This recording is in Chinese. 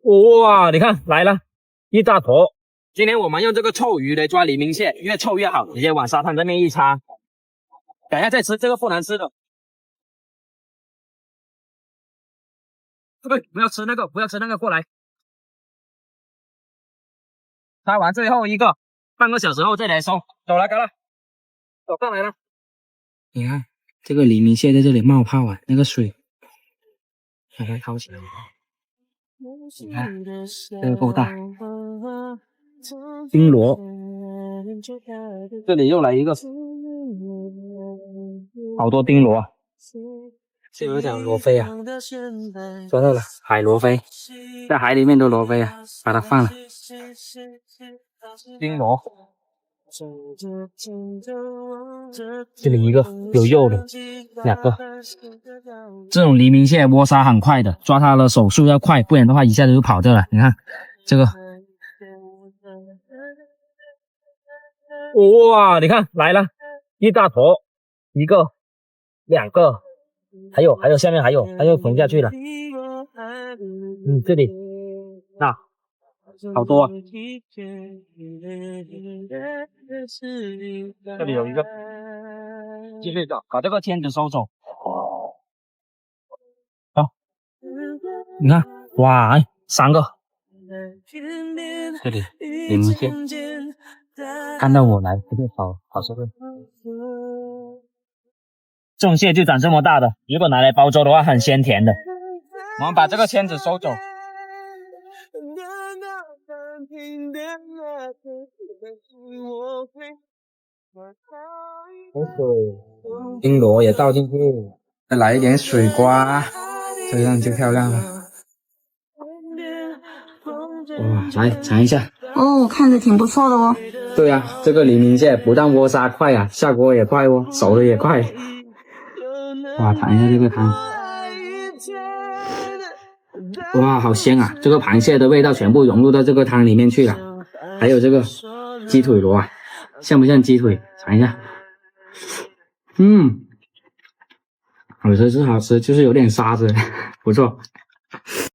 哇，你看来了一大坨。今天我们用这个臭鱼来抓黎明蟹，越臭越好，直接往沙滩这边一插。等一下再吃，这个不难吃的。不要吃那个，不要吃那个，过来。插完最后一个，半个小时后再来收。走了，哥了，走上来了。你看这个黎明蟹在这里冒泡啊，那个水，把它掏起来。你看这个够大。丁螺，这里又来一个，好多丁螺啊！这有点罗非啊，抓到了海罗非，在海里面的罗非啊，把它放了。丁螺，这里一个有肉的，两个。这种黎明蟹窝沙很快的，抓它的手速要快，不然的话一下子就跑掉了。你看这个。哇，你看来了一大坨，一个，两个，还有下面还有，它又沉下去了。这里啊，好多啊。这里有一个，继续找，把这个签子收走。好，你看，哇，3个。这里黎明蟹。看到我来，这就好受了。这种蟹就长这么大的，如果拿来煲粥的话，很鲜甜的。我们把这个签子收走。丁螺也倒进去，再来一点水瓜，这样就漂亮了。哇，来尝一下。哦，看着挺不错的哦。对啊，这个黎明蟹不但窝沙快啊，下锅也快哦，熟的也快。哇，尝一下这个汤。哇，好鲜啊！这个螃蟹的味道全部融入到这个汤里面去了。还有这个鸡腿螺啊，像不像鸡腿？尝一下。好吃是好吃，就是有点沙子，不错。